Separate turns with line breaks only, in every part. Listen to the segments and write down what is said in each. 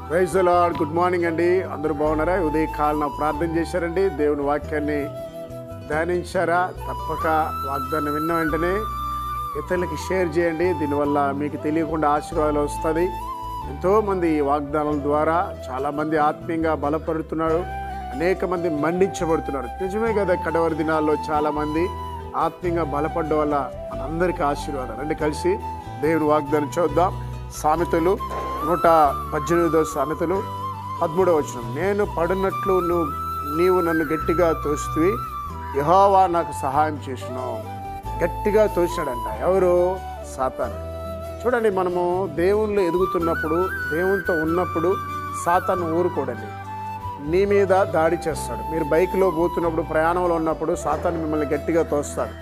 Praise the Lord. Good morning అండి. అందరూ బాగున్నారా? ఉదయకాలం ప్రార్థన చేశారండి, దేవుని వాక్యాన్ని ధ్యానించారా? తప్పక వాగ్దానం విన్న వెంటనే ఇతరులకి షేర్ చేయండి. దీనివల్ల మీకు తెలియకుండా ఆశీర్వాదాలు వస్తుంది. ఎంతోమంది ఈ వాగ్దానాల ద్వారా చాలామంది ఆత్మీయంగా బలపడుతున్నారు, అనేక మంది మండించబడుతున్నారు. నిజమే కదా, కడవరి దినాల్లో చాలామంది ఆత్మీయంగా బలపడడం వల్ల మనందరికీ ఆశీర్వాదాలు. అంటే కలిసి దేవుని వాగ్దానం చూద్దాం. సామెతలు 118 సామెతలు 13వ వచనం. నేను పడినట్లు నీవు నన్ను గట్టిగా తోసితివి, యెహోవా నాకు సహాయం చేసిను. గట్టిగా తోసినాడంట. ఎవరు? సాతాను. చూడండి, మనము దేవునిలో ఎదుగుతున్నప్పుడు, దేవునితో ఉన్నప్పుడు సాతాను ఊరుకోడండి, నీ మీద దాడి చేస్తాడు. మీరు బైక్లో పోతున్నప్పుడు, ప్రయాణంలో ఉన్నప్పుడు సాతాను మిమ్మల్ని గట్టిగా తోస్తాడు.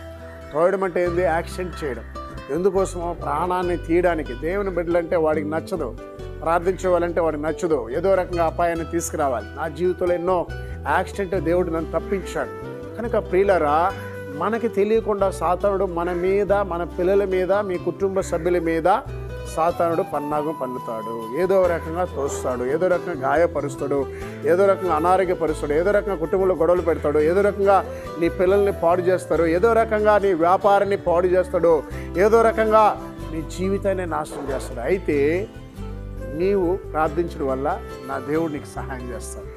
తోయడం అంటే ఏంది? యాక్సిడెంట్ చేయడం. ఎందుకోసమో? ప్రాణాన్ని తీయడానికి. దేవుని బిడ్డలంటే వాడికి నచ్చదు, ప్రార్థించేవాళ్ళంటే వాడికి నచ్చదు. ఏదో రకంగా అపాయాన్ని తీసుకురావాలి. నా జీవితంలో ఎన్నో యాక్సిడెంట్ దేవుడు నన్ను తప్పించాడు. కనుక ప్రియులారా, మనకి తెలియకుండా సాతానుడు మన మీద, మన పిల్లల మీద, మీ కుటుంబ సభ్యుల మీద సాతానుడు పన్నాగం పన్నుతాడు. ఏదో రకంగా తోస్తాడు, ఏదో రకంగా గాయపరుస్తాడు, ఏదో రకంగా అనారోగ్యపరుస్తాడు, ఏదో రకంగా కుటుంబంలో గొడవలు పెడతాడు, ఏదో రకంగా నీ పిల్లల్ని పాడు చేస్తాడు, ఏదో రకంగా నీ వ్యాపారాన్ని పాడు చేస్తాడు, ఏదో రకంగా నీ జీవితాన్ని నాశనం చేస్తాడు. అయితే నీవు ప్రార్థించడం వల్ల నా దేవుడు నీకు సహాయం చేస్తాడు.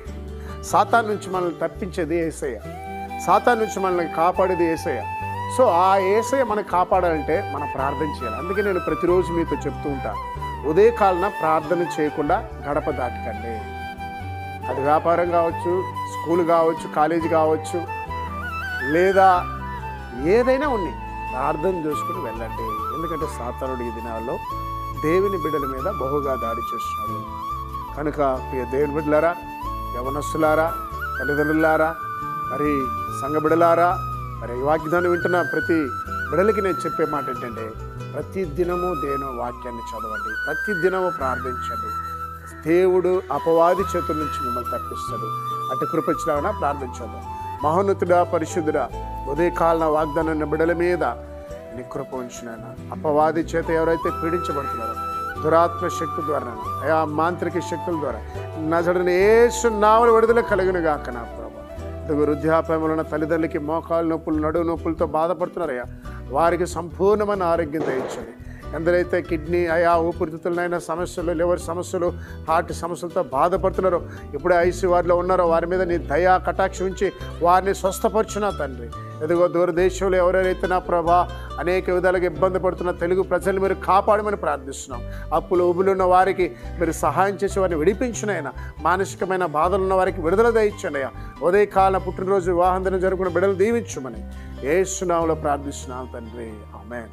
సాతాను నుంచి మనల్ని తప్పించేది యేసయ్య, సాతాను నుంచి మనల్ని కాపాడేది యేసయ్య. సో ఆ యేసయ్య మనకు కాపాడాలంటే మనం ప్రార్థన చేయాలి. అందుకే నేను ప్రతిరోజు మీతో చెప్తూ ఉంటాను, ఉదయకాలన ప్రార్థన చేయకుండా గడప దాటకండి. అది వ్యాపారం కావచ్చు, స్కూల్ కావచ్చు, కాలేజీ కావచ్చు, లేదా ఏదైనా ఉన్నాయి, ప్రార్థన చేసుకుని వెళ్ళండి. ఎందుకంటే సాతానుడు ఈ దినాల్లో దేవుని బిడ్డల మీద బహుగా దాడి చేస్తున్నాడు. కనుక ప్రియ దేవుని బిడ్డలారా, యవనస్తులారా, తల్లిదండ్రులారా, మరి సంఘ బిడ్డలారా, మరి ఈ వాగ్దానం వింటున్న ప్రతి బిడ్డలకి నేను చెప్పే మాట ఏంటంటే, ప్రతి దినము దేవుని వాక్యాన్ని చదవండి, ప్రతి దినము ప్రార్థించండి. దేవుడు అపవాది చేతుల నుంచి మిమ్మల్ని తప్పిస్తాడు. అటు కృపచ్చినా ప్రార్థించదు. మహోన్నతుడా, పరిశుద్ధుడా, ఉదయకాలన వాగ్దానం బిడ్డల మీద నీ కృప ఉంచినాయన. అపవాది చేత ఎవరైతే పీడించబడుతున్నారో, దురాత్మ శక్తి ద్వారా, అయా మాంత్రిక శక్తుల ద్వారా నజరుడైన యేసు నామమున విడుదల కలుగును గాక. నా ప్రభు, వృద్ధాప్యంలో ఉన్న తల్లిదండ్రులకి మోకాలు నొప్పులు, నడువు నొప్పులతో బాధపడుతున్నారయ్యా, వారికి సంపూర్ణమైన ఆరోగ్యం దయచండి. ఎందరైతే కిడ్నీ, ఊపిరితిత్తులైన సమస్యలు, లివర్ సమస్యలు, హార్ట్ సమస్యలతో బాధపడుతున్నారో, ఇప్పుడే ఐసీయూ వారిలో ఉన్నారో, వారి మీద నీ దయా కటాక్ష ఉంచి వారిని స్వస్థపరచునా తండ్రి. ఎదుగో దూరదేశంలో ఎవరెవరైతే నా ప్రభా అనేక విధాలుగా ఇబ్బంది పడుతున్న తెలుగు ప్రజలు మీరు కాపాడమని ప్రార్థిస్తున్నాం. అప్పులు ఉబులు ఉన్న వారికి మీరు సహాయం చేసి వారిని విడిపించునైనా. మానసికమైన బాధలు ఉన్న వారికి విడుదల దయచండి అయ్యా. ఉదయకాల పుట్టినరోజు, వివాహం దినం జరుగుతున్న బిడ్డలు దీవించుమని యేసు నామములో ప్రార్థిస్తున్నాం తండ్రి. ఆమేన్.